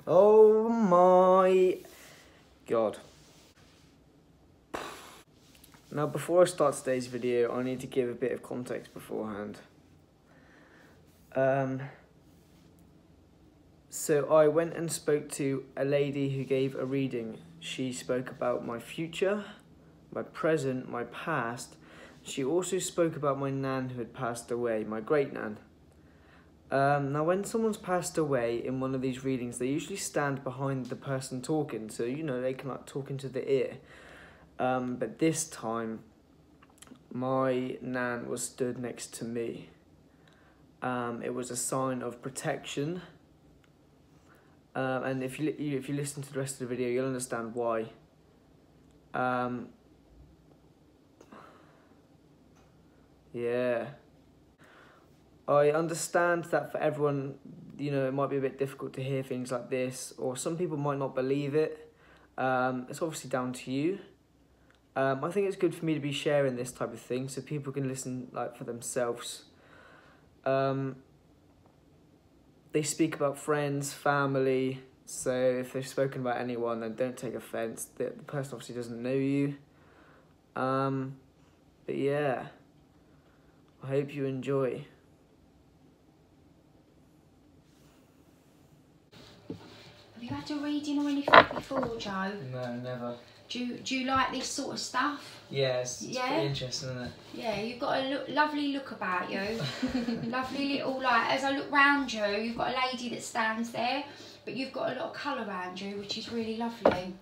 Oh my god. Now before I start today's video, I need to give a bit of context beforehand. So I went and spoke to a lady who gave a reading. She spoke about my future, my present, my past. She also spoke about my nan who had passed away, my great nan. Now when someone's passed away in one of these readings, they usually stand behind the person talking, so you know they can like talk into the ear. But this time, my nan was stood next to me. It was a sign of protection. And if you listen to the rest of the video, you'll understand why. Yeah. I understand that for everyone, you know, it might be a bit difficult to hear things like this, or some people might not believe it. It's obviously down to you. I think it's good for me to be sharing this type of thing so people can listen like for themselves. They speak about friends, family, so if they've spoken about anyone, then don't take offence. The person obviously doesn't know you. But yeah, I hope you enjoy. Have you had a reading or anything before, Joe? No, never. Do you like this sort of stuff? Yeah, it's pretty interesting, isn't it? Yeah, you've got a lovely look about you. Lovely little, like, as I look round you, you've got a lady that stands there, but you've got a lot of colour around you, which is really lovely.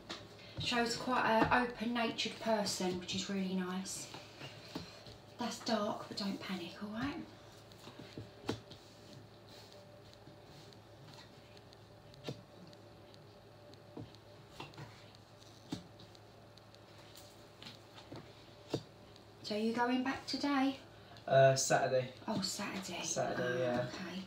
Shows quite an open-natured person, which is really nice. That's dark, but don't panic, alright? So are you going back today? Saturday. Oh, Saturday. Saturday, yeah. Okay.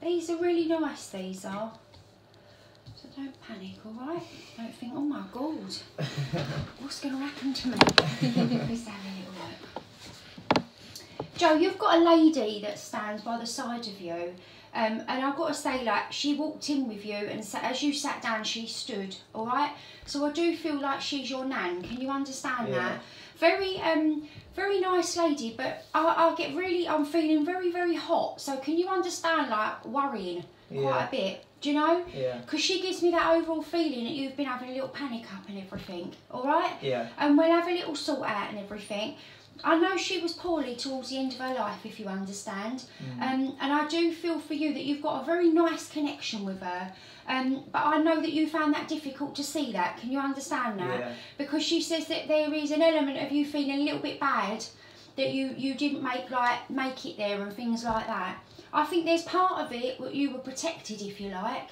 These are really nice, these are. So don't panic, alright? Don't think, oh my god, what's going to happen to me? Let's have a little look. Joe, you've got a lady that stands by the side of you. And I've got to say, like, she walked in with you and as you sat down, she stood, alright? So I do feel like she's your nan. Can you understand that? Very nice lady, but I'm feeling very, very hot. So can you understand, like, worrying quite a bit? Do you know? Yeah. Because she gives me that overall feeling that you've been having a little panic up and everything, alright? Yeah. And we'll have a little sort out and everything. I know she was poorly towards the end of her life, if you understand. And I do feel for you that you've got a very nice connection with her. But I know that you found that difficult to see that. Can you understand that? Yeah. Because she says that there is an element of you feeling a little bit bad that you didn't make it there and things like that. I think there's part of it where you were protected, if you like,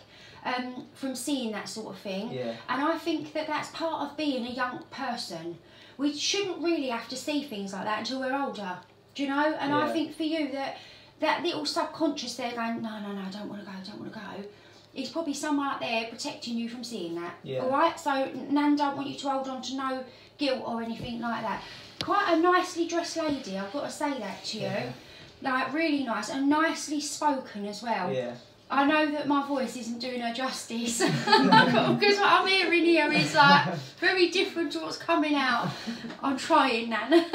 from seeing that sort of thing. Yeah. And I think that that's part of being a young person. We shouldn't really have to see things like that until we're older, do you know? And I think for you that little subconscious there going, no, I don't want to go, is probably someone out there protecting you from seeing that. Yeah. All right? So Nan don't want you to hold on to no guilt or anything like that. Quite a nicely dressed lady, I've got to say that to you. Yeah. Like, really nice and nicely spoken as well. Yeah. I know that my voice isn't doing her justice because what I'm hearing here is like very different to what's coming out. I'm trying, Nan.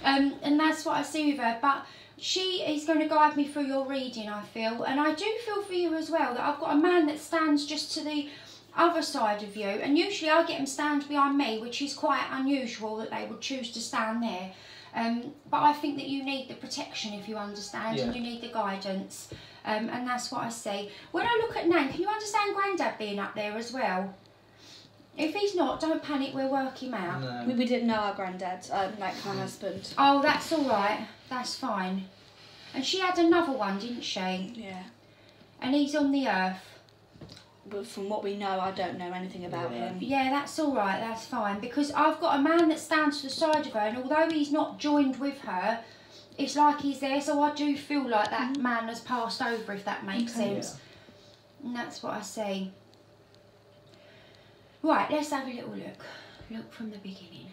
And that's what I see with her. But she is going to guide me through your reading, I feel. And I do feel for you as well that I've got a man that stands just to the other side of you. And usually I get them stand behind me, which is quite unusual that they would choose to stand there. But I think that you need the protection, if you understand, and you need the guidance. And that's what I see. When I look at Nan, can you understand Grandad being up there as well? If he's not, don't panic, we'll work him out. No. We didn't know our Grandad, like my husband. Oh, that's all right. That's fine. And she had another one, didn't she? Yeah. And he's on the earth. But from what we know, I don't know anything about him. Yeah, that's all right. That's fine. Because I've got a man that stands to the side of her, and although he's not joined with her, it's like he's there. So I do feel like that man has passed over, if that makes sense. And that's what I see. Right, let's have a little look. Look from the beginning.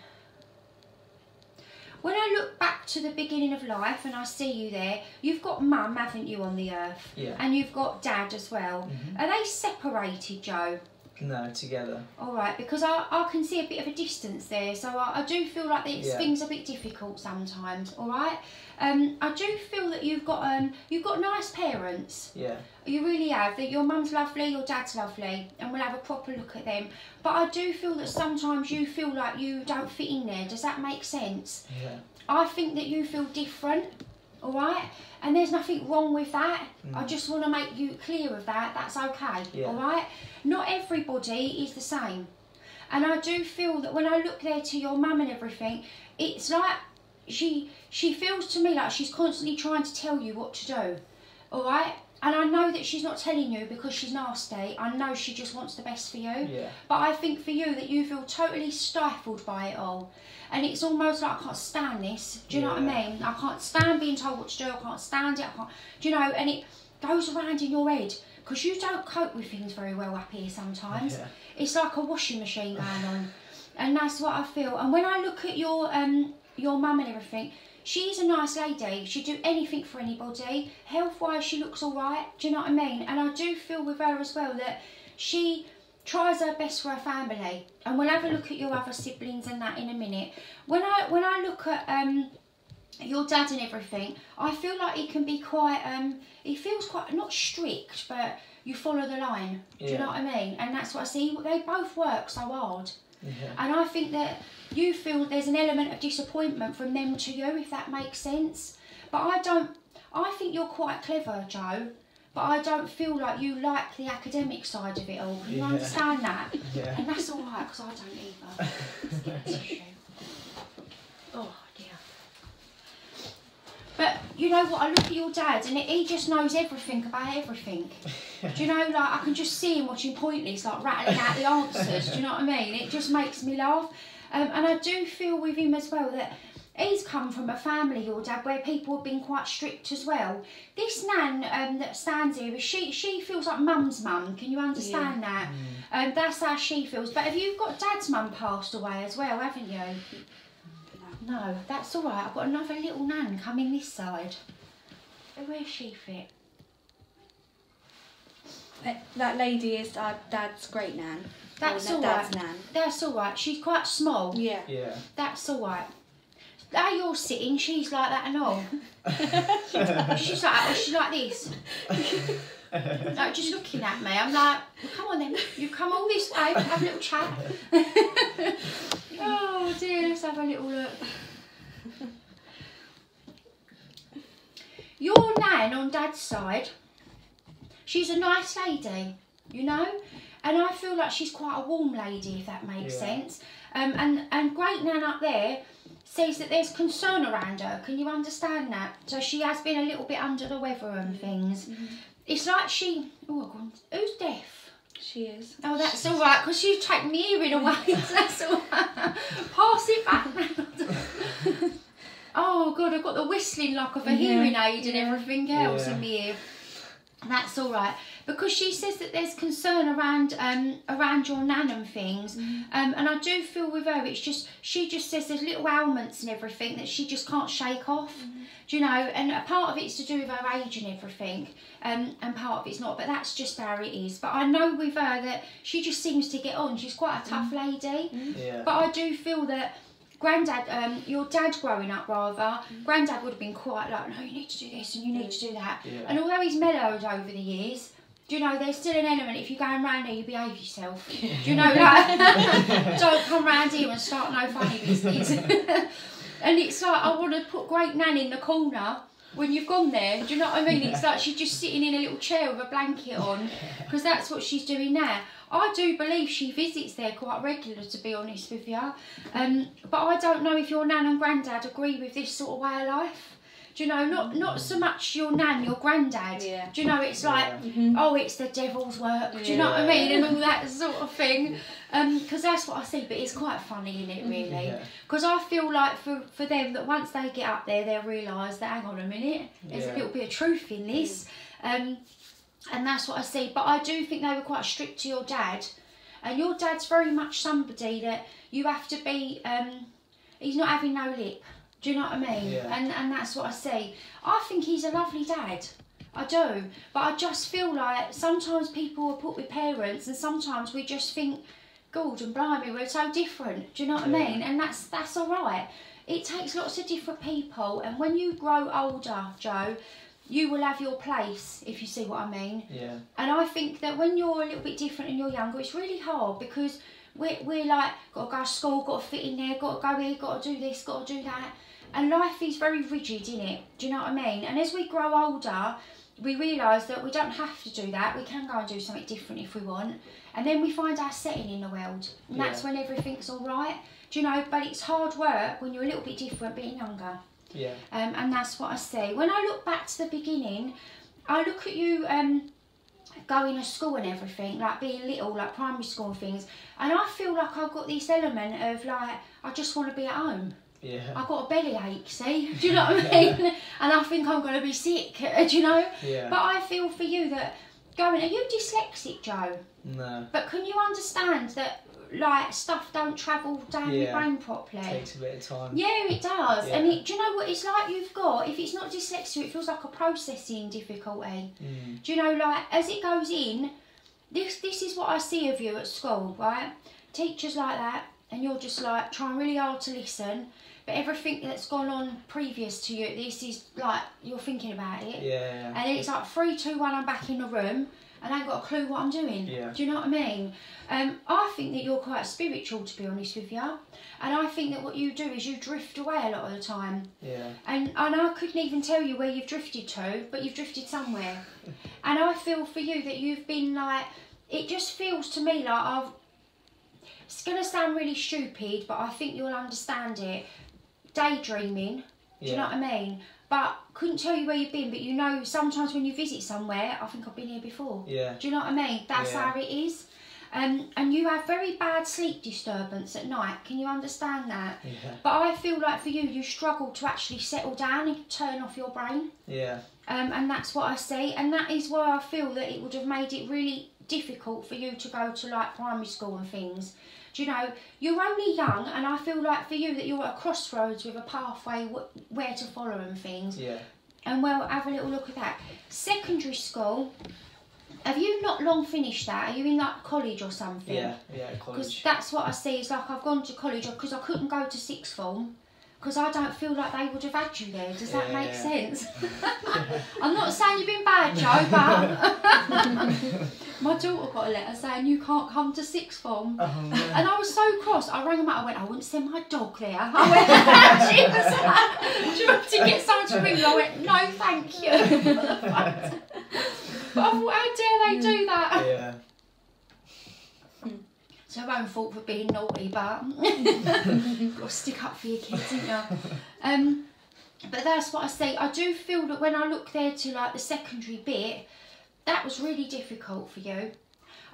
When I look back to the beginning of life and I see you there, you've got mum, haven't you, on the earth? Yeah. And you've got dad as well. Are they separated, Joe? No, together. All right, because I can see a bit of a distance there, so I do feel like things are a bit difficult sometimes. All right, I do feel that you've got nice parents. Yeah. You really have. That your mum's lovely, your dad's lovely, and we'll have a proper look at them. But I do feel that sometimes you feel like you don't fit in there. Does that make sense? Yeah. I think that you feel different. All right, and there's nothing wrong with that. I just want to make you clear of that. That's okay. Yeah. All right, not everybody is the same, and I do feel that when I look there to your mum and everything, it's like she feels to me like she's constantly trying to tell you what to do. All right, and I know that she's not telling you because she's nasty. I know she just wants the best for you. Yeah. But I think for you that you feel totally stifled by it all. And it's almost like I can't stand this. Do you know what I mean? I can't stand being told what to do. I can't stand it. Do you know? And it goes around in your head because you don't cope with things very well up here sometimes. Yeah. It's like a washing machine going on. And that's what I feel. And when I look at your mum and everything, she's a nice lady. She'd do anything for anybody. Health-wise, she looks all right. Do you know what I mean? And I do feel with her as well that she tries her best for her family. And we'll have a look at your other siblings and that in a minute. When I look at your dad and everything, I feel like he can be quite, he feels quite, not strict, but you follow the line. Do you know what I mean? And that's what I see. They both work so hard. Yeah. And I think that you feel there's an element of disappointment from them to you, if that makes sense. But I think you're quite clever, Joe. But I don't feel like you like the academic side of it all. You understand that? Yeah. And that's all right, because I don't either. Let's get a tissue. Oh, dear. But you know what? I look at your dad and he just knows everything about everything. Do you know, like, I can just see him watching Pointless, like, rattling out the answers. Do you know what I mean? It just makes me laugh. And I do feel with him as well that he's come from a family, your dad, where people have been quite strict as well. This nan that stands here, she feels like mum's mum. Can you understand that? That's how she feels. But have you got dad's mum passed away as well, haven't you? No, that's all right. I've got another little nan coming this side. Where's she fit? That lady is our dad's great nan. That's all dad's right. nan. That's all right. She's quite small. Yeah. Yeah. That's all right. How you're sitting, she's like that and all. She's like this. Like, just looking at me. I'm like, well, come on then. You've come all this way. Have a little chat. Oh dear, let's have a little look. Your nan on dad's side, she's a nice lady, you know? And I feel like she's quite a warm lady, if that makes sense. And great nan up there says that there's concern around her. Can you understand that? So she has been a little bit under the weather and things. It's like she... Oh, God. Who's deaf? She is. Oh, that's all right, because she's taken the hearing away. That's all right. Pass it back round. Oh, God, I've got the whistling lock of a hearing aid and everything else in my ear. That's all right, because she says that there's concern around your nan and things, and I do feel with her, it's just, she just says there's little ailments and everything that she just can't shake off, do you know, and a part of it's to do with her age and everything, and part of it's not, but that's just how it is. But I know with her that she just seems to get on. She's quite a tough lady, but I do feel that Grandad, your dad growing up rather, Grandad would have been quite like, no, you need to do this and you need to do that. And although he's mellowed over the years, do you know, there's still an element, if you're going round here, you behave yourself. Do you know, like, don't come round here and start no funny business. And it's like, I want to put Great Nan in the corner when you've gone there. Do you know what I mean? It's like she's just sitting in a little chair with a blanket on, because that's what she's doing now. I do believe she visits there quite regular, to be honest with you. But I don't know if your nan and granddad agree with this sort of way of life. Do you know, not so much your nan, your granddad. Yeah. Do you know, it's like, oh, it's the devil's work. Do you know what I mean? And all that sort of thing. Because that's what I see, but it's quite funny, isn't it, really? Because I feel like for them, that once they get up there, they'll realise that, hang on a minute, there's a little bit of truth in this. And that's what I see. But I do think they were quite strict to your dad. And your dad's very much somebody that you have to be, he's not having no lip. Do you know what I mean? Yeah. And that's what I see. I think he's a lovely dad. I do. But I just feel like sometimes people are put with parents and sometimes we just think, God and blimey, we're so different. Do you know what I mean? And that's all right. It takes lots of different people. And when you grow older, Joe, you will have your place, if you see what I mean. Yeah. And I think that when you're a little bit different and you're younger, it's really hard because we're like, got to go to school, got to fit in there, got to go here, got to do this, got to do that. And life is very rigid, innit? Do you know what I mean? And as we grow older, we realise that we don't have to do that. We can go and do something different if we want. And then we find our setting in the world. And that's when everything's all right. Do you know? But it's hard work when you're a little bit different being younger. Yeah. And that's what I see. When I look back to the beginning, I look at you going to school and everything, like being little, like primary school and things, and I feel like I've got this element of like, I just want to be at home. Yeah. I've got a bellyache, see? Do you know what I mean? And I think I'm going to be sick, do you know? Yeah. But I feel for you that are you dyslexic, Joe? No. But can you understand that like stuff don't travel down your brain properly? It takes a bit of time. Yeah, it does. Yeah. And do you know what it's like you've got? If it's not dyslexia, it feels like a processing difficulty. Do you know, like as it goes in, this is what I see of you at school, right? Teachers like that, and you're just like trying really hard to listen, but everything that's gone on previous to you, this is like you're thinking about it. Yeah. And it's like 3, 2, 1, I'm back in the room. And I ain't got a clue what I'm doing. Yeah. Do you know what I mean? I think that you're quite spiritual, to be honest with you. And I think that what you do is you drift away a lot of the time. Yeah. And I couldn't even tell you where you've drifted to, but you've drifted somewhere. And I feel for you that you've been like, it just feels to me like it's going to sound really stupid, but I think you'll understand it. Daydreaming. Do you know what I mean? But couldn't tell you where you've been, but you know sometimes when you visit somewhere, I think I've been here before. Yeah. Do you know what I mean? That's how it is. And you have very bad sleep disturbance at night. Can you understand that? Yeah. But I feel like for you struggle to actually settle down and turn off your brain. Yeah. And that's what I see. And that is why I feel that it would have made it really difficult for you to go to like primary school and things. Do you know, you're only young, and I feel like for you that you're at a crossroads with a pathway where to follow and things. Yeah. And well, have a little look at that. Secondary school, have you not long finished that? Are you in like college or something? Yeah, college. Because that's what I see. It's like I've gone to college because I couldn't go to sixth form. Because I don't feel like they would have had you there. Does that make sense? I'm not saying you've been bad, Joe, but my daughter got a letter saying you can't come to sixth form. Oh, no. And I was so cross. I rang them up. I went, I wouldn't send my dog there. I went, she was like, do you want to get someone to ring you? I went, no, thank you. But I thought, how dare they do that? Yeah. It's her own fault for being naughty, but got to stick up for your kids, ain't you? But that's what I say. I do feel that when I look there to like the secondary bit, that was really difficult for you.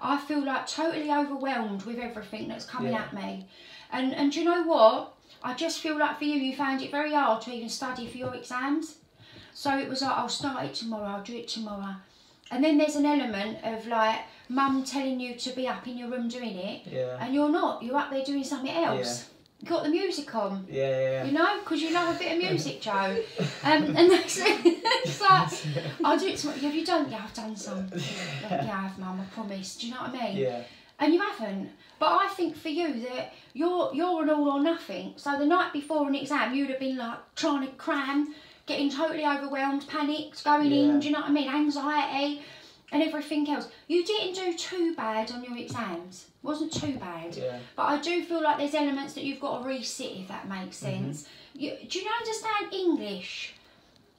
I feel like totally overwhelmed with everything that's coming at me. And do you know what? I just feel like for you found it very hard to even study for your exams. So it was like, I'll start it tomorrow, I'll do it tomorrow. And then there's an element of like mum telling you to be up in your room doing it, and you're not. You're up there doing something else. You got the music on. Yeah. You know, because you love a bit of music, Joe. And that's it's like, I'll do it tomorrow. Have you done? Yeah, I've done some. Yeah, I have, mum. I promise. Do you know what I mean? Yeah. And you haven't. But I think for you that you're an all or nothing. So the night before an exam, you'd have been like trying to cram, getting totally overwhelmed, panicked, going in. Do you know what I mean? Anxiety and everything else. You didn't do too bad on your exams. It wasn't too bad. Yeah. But I do feel like there's elements that you've got to resit, if that makes sense. Do you understand English?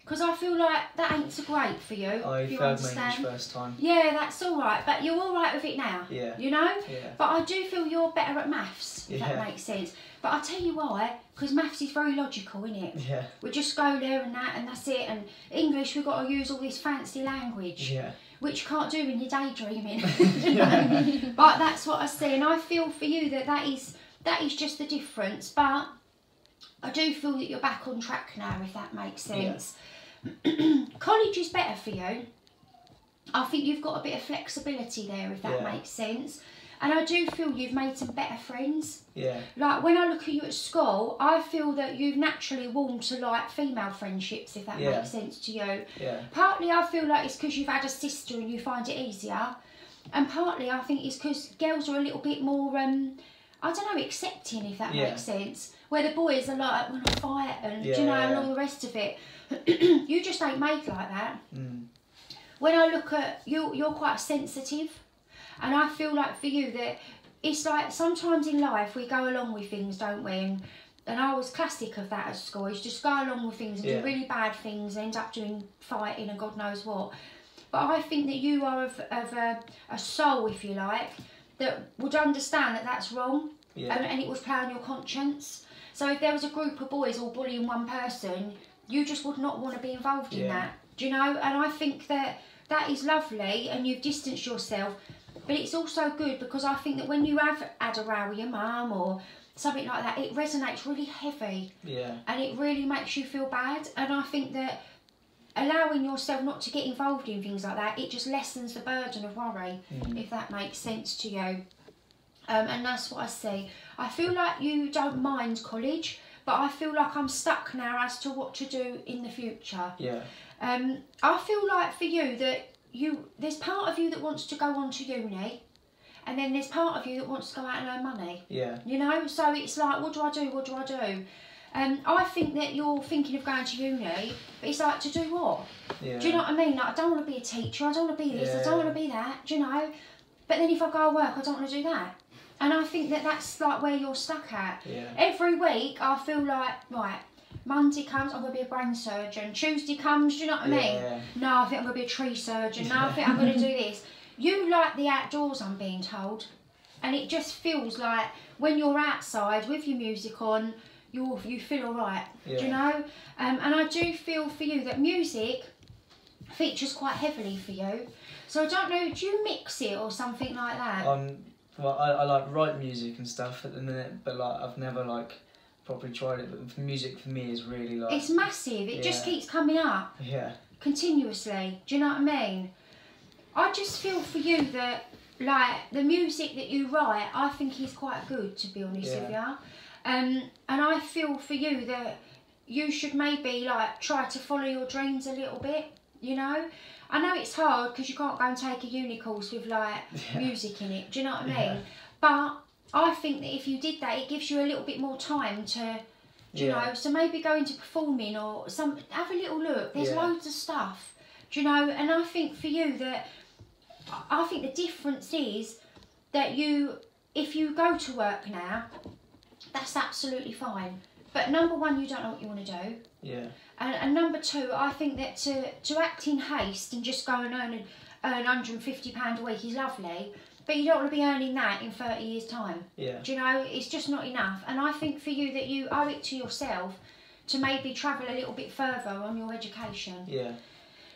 Because I feel like that ain't so great for you. I failed my English first time. Yeah, that's all right. But you're all right with it now. Yeah. You know? Yeah. But I do feel you're better at maths, if that makes sense. But I'll tell you why. Because maths is very logical, isn't it? Yeah. We just go there and that's it. And English, we've got to use all this fancy language. Yeah. Which you can't do when you're daydreaming. You know? But that's what I see. And I feel for you that is just the difference. But I do feel that you're back on track now, if that makes sense. Yeah. College is better for you. I think you've got a bit of flexibility there, if that makes sense. And I do feel you've made some better friends. Yeah. Like, when I look at you at school, I feel that you've naturally warmed to, like, female friendships, if that makes sense to you. Yeah. Partly I feel like it's because you've had a sister and you find it easier. And partly I think it's because girls are a little bit more, I don't know, accepting, if that makes sense. Where the boys are like, when I fight and, you know, and all the rest of it. You just ain't made like that. When I look at you, you're quite sensitive. And I feel like for you that it's like sometimes in life we go along with things, don't we? And I was classic of that at school. Is just go along with things and do really bad things and end up doing fighting and God knows what. But I think that you are of a soul, if you like, that would understand that that's wrong and it would play on your conscience. So if there was a group of boys all bullying one person, you just would not want to be involved in that. Do you know? And I think that is lovely and you've distanced yourself. But it's also good because I think that when you have had a row with your mum or something like that, it resonates really heavy. Yeah. And it really makes you feel bad. And I think that allowing yourself not to get involved in things like that, it just lessens the burden of worry, if that makes sense to you. And that's what I see. I feel like you don't mind college, but I feel like I'm stuck now as to what to do in the future. Yeah. I feel like for you that there's part of you that wants to go on to uni, and then there's part of you that wants to go out and earn money. Yeah. You know, so it's like, what do I do? What do I do? I think that you're thinking of going to uni, but it's like, to do what? Yeah. Do you know what I mean? Like, I don't want to be a teacher, I don't want to be this, I don't want to be that, do you know? But then if I go to work, I don't want to do that. And I think that that's like where you're stuck at. Yeah. Every week, I feel like, right, Monday comes, I'm going to be a brain surgeon. Tuesday comes, do you know what I mean? No, I think I'm going to be a tree surgeon. No, I think I'm going to do this. You like the outdoors, I'm being told. And it just feels like when you're outside with your music on, you feel all right. Do you know? And I do feel for you that music features quite heavily for you. So I don't know, do you mix it or something like that? Well, I like write music and stuff at the minute, but like I've never like properly tried it. But music for me is really like, it's massive. It just keeps coming up. Yeah. Continuously. Do you know what I mean? I just feel for you that like the music that you write, I think is quite good, to be honest with you. And I feel for you that you should maybe like try to follow your dreams a little bit. You know, I know it's hard because you can't go and take a uni course with like music in it. Do you know what I mean? But I think that if you did that, it gives you a little bit more time to, do you know, so maybe go into performing or have a little look. There's loads of stuff, do you know? And I think for you that, I think the difference is that if you go to work now, that's absolutely fine. But number one, you don't know what you want to do. Yeah. And number two, I think that to act in haste and just go and earn £150 a week is lovely, but you don't want to be earning that in 30 years' time. Yeah. Do you know? It's just not enough. And I think for you that you owe it to yourself to maybe travel a little bit further on your education. Yeah.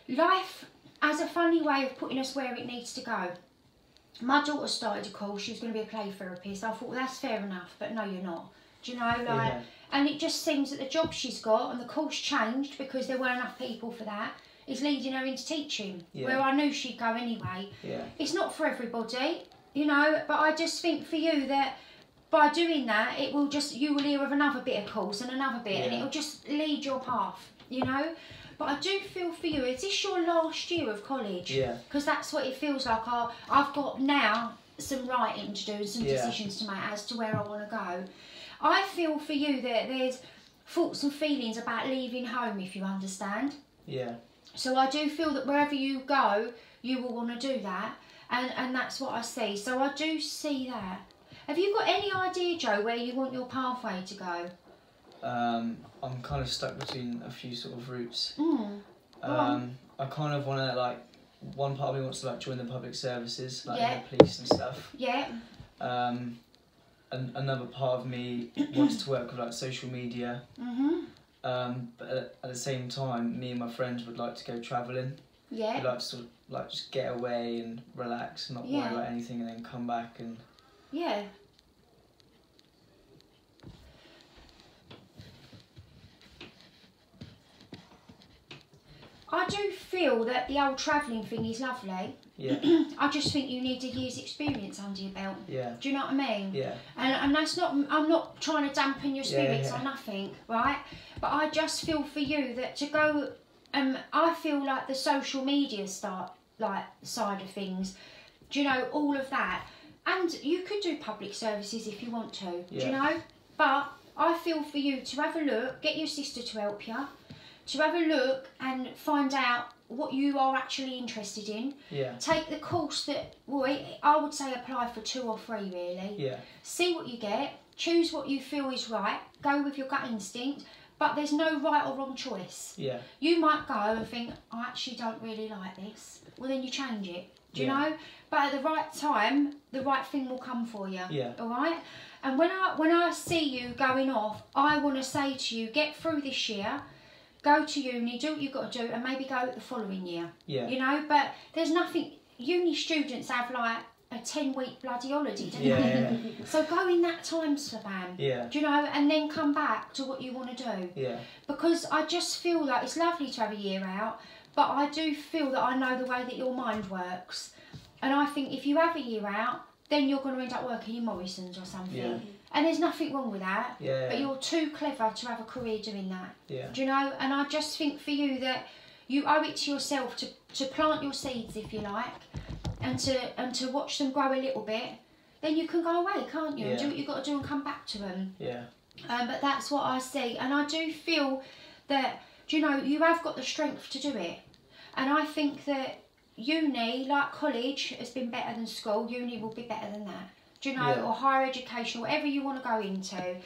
Life has a funny way of putting us where it needs to go. My daughter started a course, she was going to be a play therapist. I thought, well, that's fair enough, but no, you're not. Do you know, like, and it just seems that the job she's got and the course changed because there weren't enough people for that, is leading her into teaching, where I knew she'd go anyway. Yeah. It's not for everybody, you know, but I just think for you that by doing that, it will just, you will hear of another bit of course and another bit, and it'll just lead your path, you know. But I do feel for you, is this your last year of college? Yeah. Because that's what it feels like. I've got now some writing to do and some decisions to make as to where I want to go. I feel for you that there's thoughts and feelings about leaving home, if you understand. Yeah. So I do feel that wherever you go, you will want to do that. And that's what I see. So I do see that. Have you got any idea, Joe, where you want your pathway to go? I'm kind of stuck between a few sort of routes. I kind of want to, like, one part of me wants to like join the public services, like in the police and stuff. Yeah. And another part of me wants to work with like social media. But at the same time, me and my friends would like to go travelling. Yeah. We'd like to sort of like just get away and relax, and not worry about anything, and then come back and. Yeah. I do feel that the old travelling thing is lovely. Yeah. I just think you need a year's experience under your belt. Yeah. Do you know what I mean? Yeah. And that's not, I'm not trying to dampen your spirits or nothing, right? But I just feel for you that to go, I feel like the social media side of things, do you know, all of that. And you could do public services if you want to, do you know? But I feel for you to have a look, get your sister to help you, to have a look and find out what you are actually interested in. Yeah. Take the course that, well, I would say apply for 2 or 3 really. Yeah. See what you get, choose what you feel is right, go with your gut instinct, but there's no right or wrong choice. Yeah. You might go and think, I actually don't really like this. Well, then you change it, do you know? But at the right time, the right thing will come for you. Yeah. All right? And when I see you going off, I want to say to you, get through this year, go to uni, do what you've got to do, and maybe go the following year. Yeah. You know, but there's nothing, uni students have like a 10-week bloody holiday, don't they? So go in that time span. Yeah. Do you know, and then come back to what you want to do. Yeah. Because I just feel like it's lovely to have a year out, but I do feel that I know the way that your mind works. And I think if you have a year out, then you're going to end up working in Morrison's or something. Yeah. And there's nothing wrong with that. Yeah. But you're too clever to have a career doing that. Yeah. Do you know? And I just think for you that you owe it to yourself to plant your seeds, if you like, and to watch them grow a little bit. Then you can go away, can't you? And do what you've got to do and come back to them. Yeah. But that's what I see. And I do feel that, do you know, you have got the strength to do it. And I think that uni, like college, has been better than school. Uni will be better than that. Do you know? Or higher education, whatever you want to go into.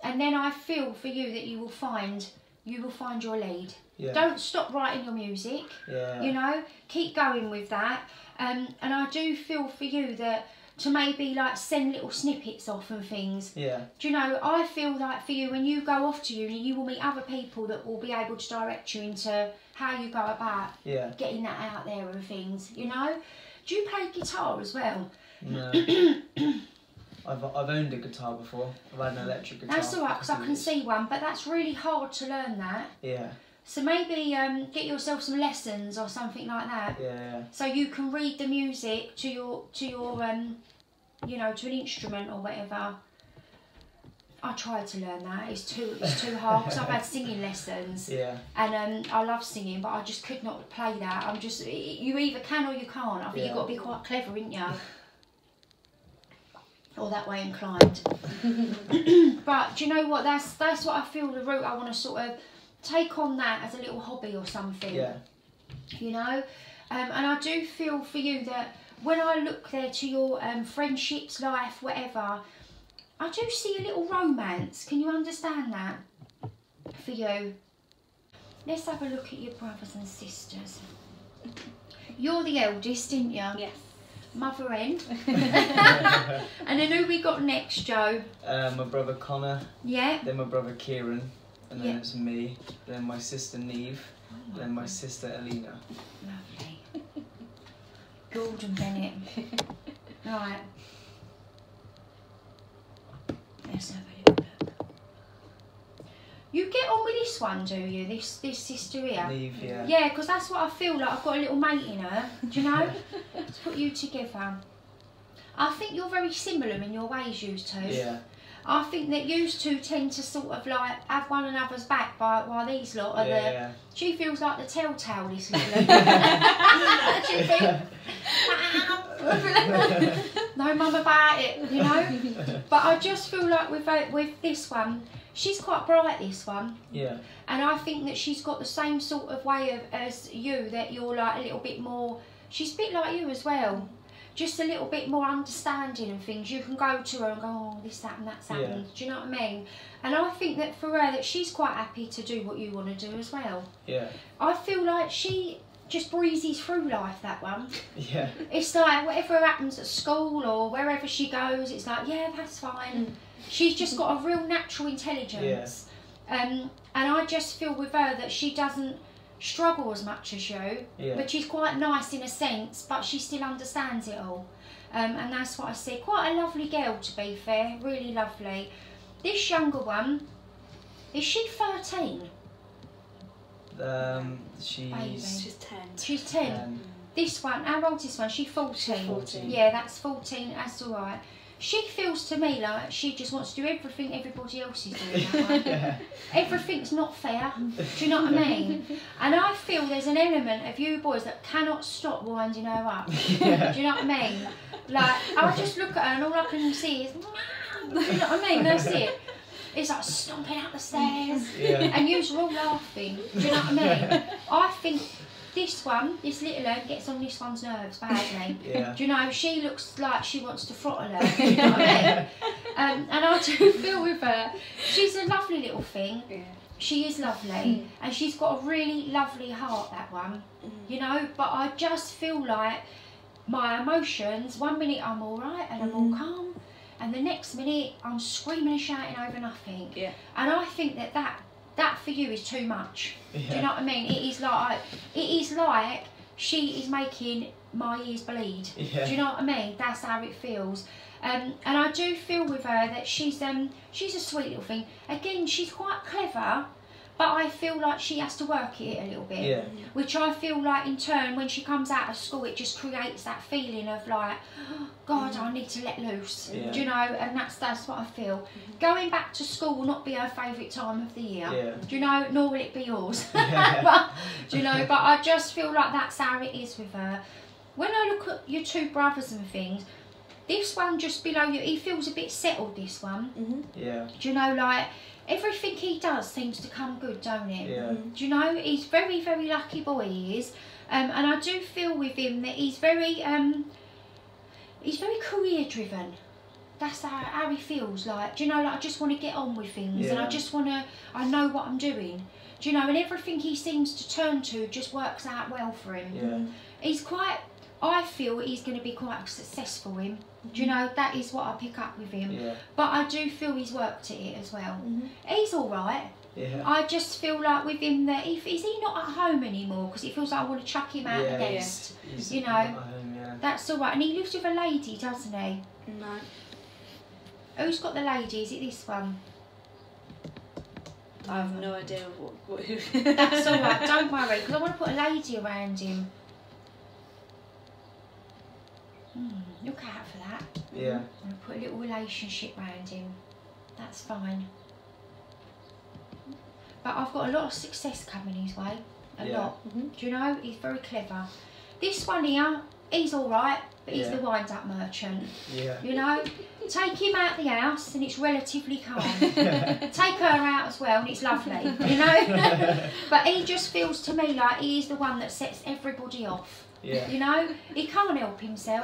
And then I feel for you that you will find your lead. Yeah. Don't stop writing your music. Yeah. You know, keep going with that. And I do feel for you that to maybe like send little snippets off and things. Yeah. Do you know, I feel like for you, when you go off to uni, you will meet other people that will be able to direct you into how you go about getting that out there and things, you know? Do you play guitar as well? No. I've owned a guitar before. I've had an electric guitar. That's alright, because I can see one, but that's really hard to learn that. Yeah. So maybe get yourself some lessons or something like that. Yeah. So you can read the music to your you know, to an instrument or whatever. I tried to learn that. It's too hard because I've had singing lessons. Yeah. And I love singing, but I just could not play that. I'm just, you either can or you can't. I think you've got to be quite clever, ain't you? Or that way inclined. But do you know what? That's what I feel the route I want to sort of take on that as a little hobby or something. Yeah. You know, and I do feel for you that when I look there to your friendships, life, whatever, I do see a little romance. Can you understand that for you? Let's have a look at your brothers and sisters. You're the eldest, didn't you? Yes. Mother end. And then who we got next, Joe? My brother Connor. Yeah. Then my brother Kieran. And then it's me. Then my sister Neve. Then my sister Alina. Lovely. Gordon Bennett. Right. Let's have a little look. You get on with this one, do you? This sister here? Neve, yeah. Yeah, because that's what I feel like. I've got a little mate in her. Do you know? To put you together. I think you're very similar in your ways, you two. Yeah. I think that you two tend to sort of like have one another's back while these lot are Yeah. She feels like the telltale, this little. She feels, no mum about it, you know. But I just feel like with this one, she's quite bright. This one. Yeah. And I think that she's got the same sort of way as you. That you're like a little bit more. She's a bit like you as well. Just a little bit more understanding and things. You can go to her and go, oh, this, that and that's happened. Do you know what I mean? And I think that for her, that she's quite happy to do what you want to do as well. Yeah. I feel like she just breezes through life, that one. Yeah. It's like whatever happens at school or wherever she goes, it's like, yeah, that's fine. She's just got a real natural intelligence. And I just feel with her that she doesn't struggle as much as you, but she's quite nice in a sense, but she still understands it all, and that's what I see. Quite a lovely girl, to be fair, really lovely. This younger one, is she 13? She's 10. She's 10. This one, how old is this one? She's 14. 14. Yeah, that's 14, that's alright. She feels to me like she just wants to do everything everybody else is doing. That one. Yeah. Everything's not fair. Do you know what I mean? And I feel there's an element of you boys that cannot stop winding her up. Yeah. Do you know what I mean? Like, I just look at her and all I can see is, do you know what I mean? That's it. It's like stomping up the stairs. Yeah. And you're all laughing. Do you know what I mean? I think this one, this little one, gets on this one's nerves badly. Yeah. Do you know, she looks like she wants to throttle her. Do you know what I mean? And I do feel with her. She's a lovely little thing. Yeah. She is lovely. And she's got a really lovely heart, that one. You know, but I just feel like my emotions, one minute I'm alright and I'm all calm, and the next minute I'm screaming and shouting over nothing. Yeah. And I think that for you is too much. Yeah. Do you know what I mean? It is like she is making my ears bleed. Yeah. Do you know what I mean? That's how it feels. And I do feel with her that she's a sweet little thing. Again, she's quite clever, but I feel like she has to work at it a little bit. Yeah. Which I feel like in turn, when she comes out of school, it just creates that feeling of like, oh, God, I need to let loose. Yeah. Do you know? And that's what I feel. Going back to school will not be her favourite time of the year. Yeah. Do you know? Nor will it be yours. Yeah. But, do you know? But I just feel like that's how it is with her. When I look at your two brothers and things, this one just below you, he feels a bit settled, this one. Yeah. Do you know, like, everything he does seems to come good, don't it? Yeah. Do you know, he's very, very lucky boy, he is. And I do feel with him that he's very career driven. That's how he feels like. Do you know, like, I just want to get on with things, and I know what I'm doing. Do you know, and everything he seems to turn to just works out well for him. Yeah. I feel he's going to be quite successful in. Do you know, that is what I pick up with him. Yeah. But I do feel he's worked at it as well. He's alright. Yeah. I just feel like with him that is he not at home anymore? Because it feels like I want to chuck him out the nest. He's You know. not at home, yeah. That's alright. And he lives with a lady, doesn't he? No. Who's got the lady? Is it this one? I have no idea what who. That's alright, don't worry, because I want to put a lady around him. Look out for that. Yeah. I'm going to put a little relationship around him. That's fine. But I've got a lot of success coming his way. A lot. Do you know? He's very clever. This one here, he's alright, but he's the wind-up merchant. Yeah. You know? Take him out the house and it's relatively calm. Take her out as well and it's lovely, you know? But he just feels to me like he is the one that sets everybody off. Yeah. You know? He can't help himself.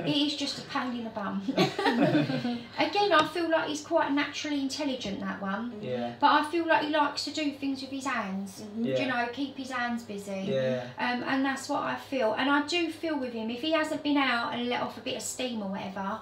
He is just a pain in the bum. Again, I feel like he's quite naturally intelligent, that one. Yeah. But I feel like he likes to do things with his hands. Yeah. Do you know? Keep his hands busy. Yeah. And that's what I feel. And I do feel with him, if he hasn't been out and let off a bit of steam or whatever,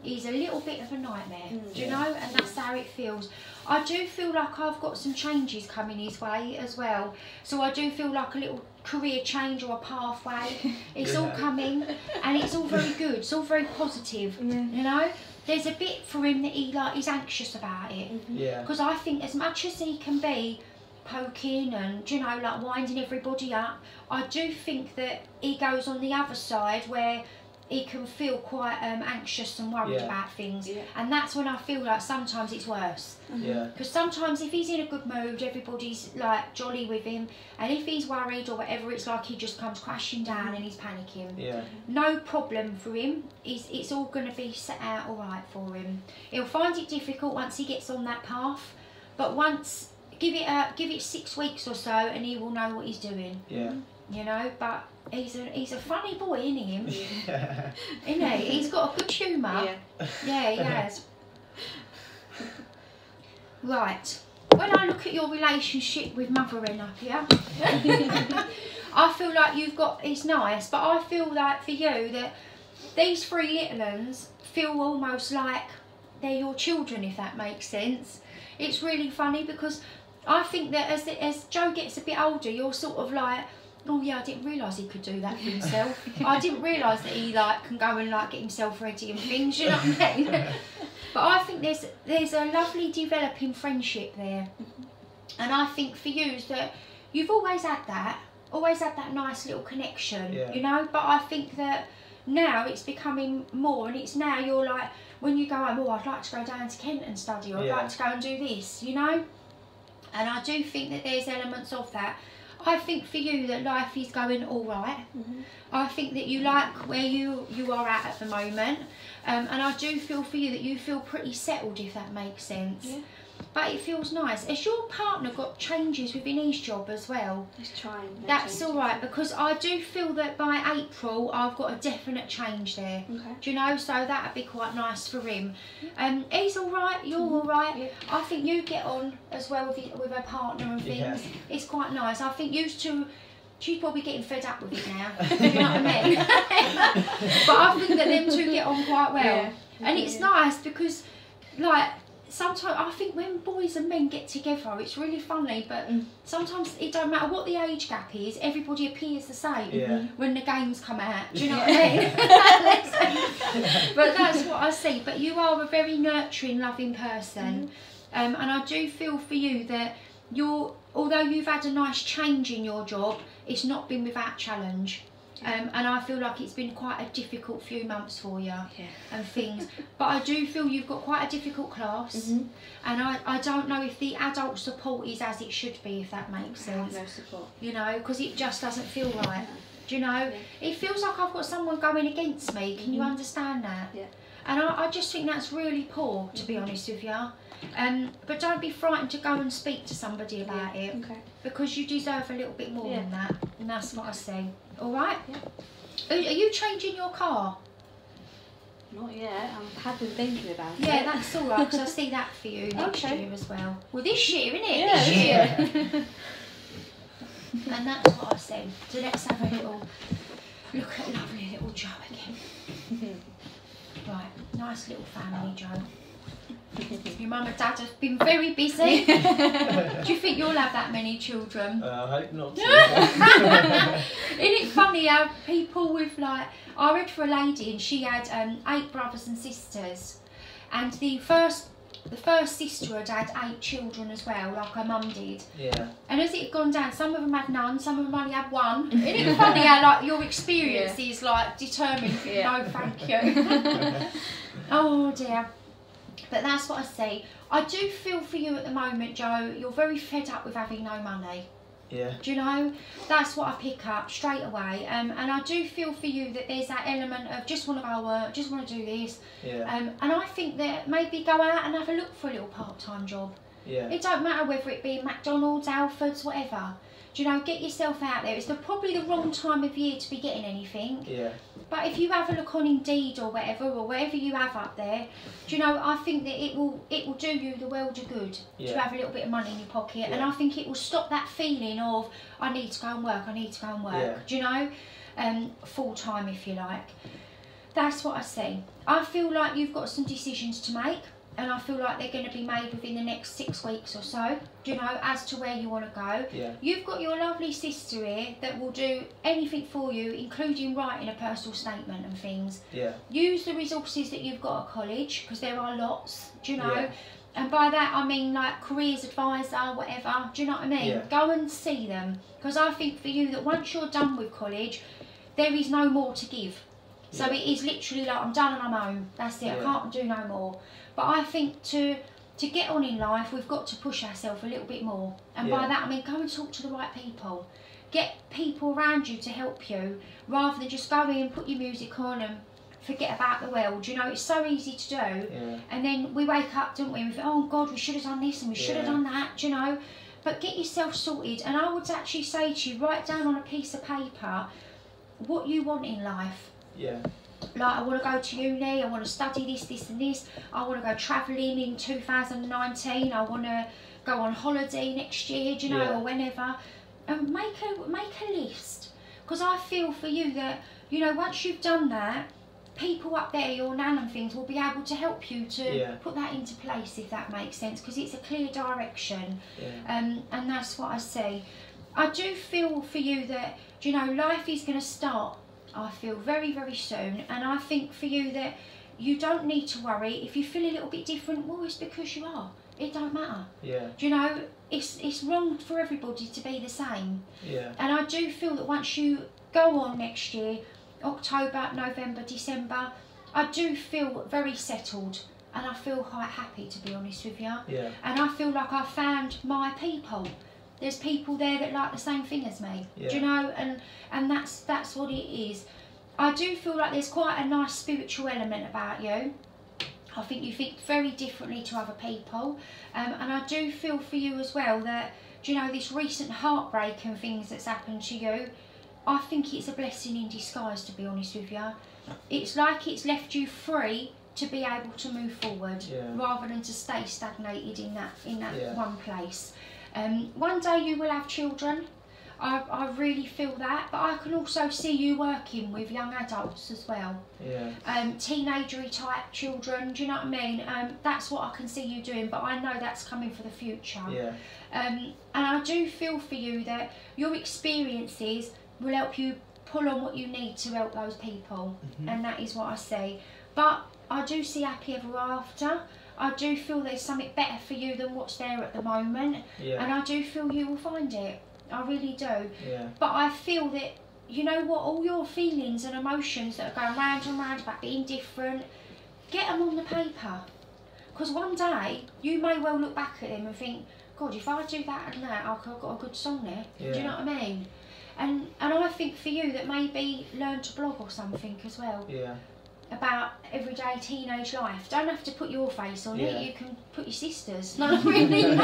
he's a little bit of a nightmare, do you know? And that's how it feels. I do feel like I've got some changes coming his way as well. So I do feel like a little career change or a pathway. It's all coming and it's all very good. It's all very positive, you know? There's a bit for him that he's anxious about it. Yeah. Because I think as much as he can be poking and, you know, like winding everybody up, I do think that he goes on the other side where he can feel quite anxious and worried about things, and that's when I feel like sometimes it's worse. Yeah. Because sometimes if he's in a good mood, everybody's like jolly with him, and if he's worried or whatever, it's like he just comes crashing down and he's panicking. Yeah. No problem for him. It's all going to be set out all right for him. He'll find it difficult once he gets on that path, but once give it 6 weeks or so, and he will know what he's doing. Yeah. You know, but he's a funny boy, isn't he? Yeah. Isn't he? He's got a good humour. Yeah, he has. Right. When I look at your relationship with Mother Wren up here, I feel like it's nice, but I feel like for you that these three little uns feel almost like they're your children, if that makes sense. It's really funny because I think that as Joe gets a bit older, you're sort of like, oh yeah, I didn't realise he could do that for himself. I didn't realise that he can go and get himself ready and things, you know what I mean? But I think there's a lovely developing friendship there. And I think for you that you've always had that nice little connection, Yeah. you know. But I think that now it's becoming more, and it's now you're like, when you go home, oh, I'd like to go down to Kent and study, or I'd like to go and do this, you know. And I do think that there's elements of that. I think for you that life is going all right. I think that you like where you are at the moment, and I do feel for you that you feel pretty settled, if that makes sense. Yeah. But it feels nice. Has your partner got changes within his job as well? He's trying. That's all right, because I do feel that by April I've got a definite change there. Okay. Do you know? So that'd be quite nice for him. He's all right. You're all right. Yeah. I think you get on as well with her partner and things. Yeah. It's quite nice. I think you two. She's probably getting fed up with it now. You know what I mean? But I think that them two get on quite well, Yeah. and it's nice because, like. Sometimes I think when boys and men get together, it's really funny, but sometimes it don't matter what the age gap is, everybody appears the same when the games come out. Do you know what I mean? But that's what I see. But you are a very nurturing, loving person, and I do feel for you that although you've had a nice change in your job, it's not been without challenge. And I feel like it's been quite a difficult few months for you and things. But I do feel you've got quite a difficult class. And I don't know if the adult support is as it should be, if that makes sense. No support. You know, because it just doesn't feel right. Do you know? It feels like I've got someone going against me. Can you understand that? Yeah. And I just think that's really poor, to be honest with you. But don't be frightened to go and speak to somebody about it. Okay. Because you deserve a little bit more than that. And that's what I say. All right? Yeah. Are you changing your car? Not yet. I have been thinking about it. Yeah, that's all right, because I see that for you next year as well. Well, this year, innit? Yeah, This year. And that's what I said. So let's have a little look at lovely little Joe again. Right, nice little family, Joe. Your mum and dad have been very busy. Do you think you'll have that many children? I hope not. Isn't it funny how people with like, I read for a lady and she had 8 brothers and sisters, and the first sister had 8 children as well, like her mum did. Yeah. And as it had gone down, some of them had none, some of them only had 1. Isn't it funny how like your experience is like determined? No, thank you. Oh dear. But that's what I see. I do feel for you at the moment, Joe. You're very fed up with having no money. Yeah. Do you know? That's what I pick up straight away. And I do feel for you that there's that element of just want to go work, just want to do this. Yeah. And I think that maybe go out and have a look for a little part-time job. Yeah. It don't matter whether it be McDonald's, Alfred's, whatever. Do you know, get yourself out there. It's probably the wrong time of year to be getting anything. Yeah. But if you have a look on Indeed or whatever you have up there, do you know, I think that it will do you the world of good to have a little bit of money in your pocket. And I think it will stop that feeling of, I need to go and work, do you know? Full time, if you like. That's what I see. I feel like you've got some decisions to make, and I feel like they're going to be made within the next 6 weeks or so, do you know, as to where you want to go. Yeah. You've got your lovely sister here that will do anything for you, including writing a personal statement and things. Yeah. Use the resources that you've got at college, because there are lots, do you know. Yeah. And by that I mean like careers advisor, whatever, do you know what I mean? Yeah. Go and see them, because I think for you that once you're done with college, there is no more to give. So it is literally like, I'm done and I'm home, that's it, I can't do no more. But I think to get on in life, we've got to push ourselves a little bit more. And by that I mean go and talk to the right people. Get people around you to help you, rather than just go in, put your music on and forget about the world. You know, it's so easy to do. Yeah. And then we wake up, don't we, and we think, oh God, we should have done this and we should have done that, do you know. But get yourself sorted. And I would actually say to you, write down on a piece of paper what you want in life. Yeah. Like, I want to go to uni, I want to study this, this and this, I want to go travelling in 2019, I want to go on holiday next year, do you know, or whenever. And make a list. Because I feel for you that, you know, once you've done that, people up there, your nan and things, will be able to help you to put that into place, if that makes sense, because it's a clear direction. And that's what I see. I do feel for you that, you know, life is going to start, I feel, very, very soon. And I think for you that you don't need to worry. If you feel a little bit different, well, it's because you are. It don't matter. Yeah. Do you know, it's wrong for everybody to be the same. Yeah. And I do feel that once you go on next year, October, November, December, I do feel very settled, and I feel quite happy, to be honest with you. Yeah. And I feel like I've found my people. There's people there that like the same thing as me. Yeah. Do you know? And that's what it is. I do feel like there's quite a nice spiritual element about you. I think you think very differently to other people, and I do feel for you as well that, do you know, this recent heartbreak and things that's happened to you, I think it's a blessing in disguise, to be honest with you. It's like it's left you free to be able to move forward, rather than to stay stagnated in that one place. One day you will have children. I really feel that, but I can also see you working with young adults as well. Yeah. Teenagery type children, do you know what I mean? That's what I can see you doing, but I know that's coming for the future. Yeah. And I do feel for you that your experiences will help you pull on what you need to help those people, and that is what I see. But I do see happy ever after. I do feel there's something better for you than what's there at the moment, and I do feel you will find it. I really do. Yeah. But I feel that, you know what, all your feelings and emotions that are going round and round about being different, get them on the paper. Because one day, you may well look back at them and think, God, if I do that and that, I've got a good song there. Yeah. Do you know what I mean? And I think for you that maybe learn to blog or something as well. Yeah. About everyday teenage life. Don't have to put your face on it, you can put your sister's. No, really.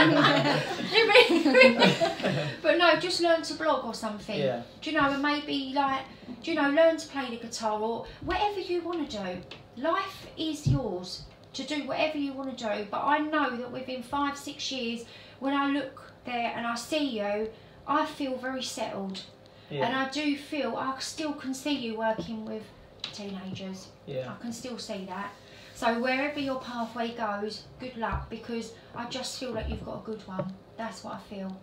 But no, just learn to blog or something. Yeah. Do you know, and maybe like, do you know, learn to play the guitar or whatever you want to do. Life is yours to do whatever you want to do. But I know that within 5-6 years, when I look there and I see you, I feel very settled. Yeah. And I do feel I still can see you working with teenagers. Yeah. I can still see that. So wherever your pathway goes, good luck, because I just feel like you've got a good one. That's what I feel.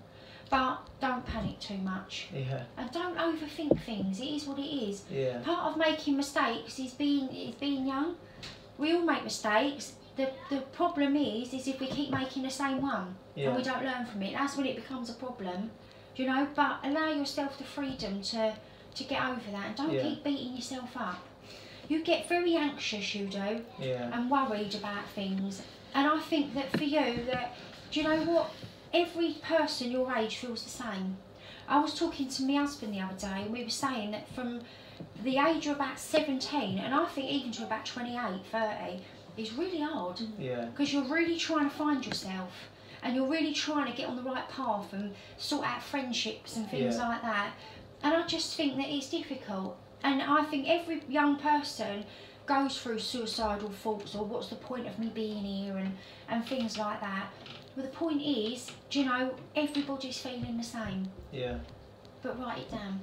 But don't panic too much. Yeah. And don't overthink things. It is what it is. Yeah. Part of making mistakes is being young. We all make mistakes. The problem is if we keep making the same one and we don't learn from it. That's when it becomes a problem. Do you know? But allow yourself the freedom to get over that, and don't keep beating yourself up. You get very anxious, you do, and worried about things. And I think that for you, do you know what? Every person your age feels the same. I was talking to my husband the other day, and we were saying that from the age of about 17, and I think even to about 28, 30, is really hard. Yeah. Because you're really trying to find yourself, and you're really trying to get on the right path and sort out friendships and things like that. And I just think that it's difficult. And I think every young person goes through suicidal thoughts, or what's the point of me being here, and things like that. But the point is, do you know, everybody's feeling the same. Yeah. But write it down.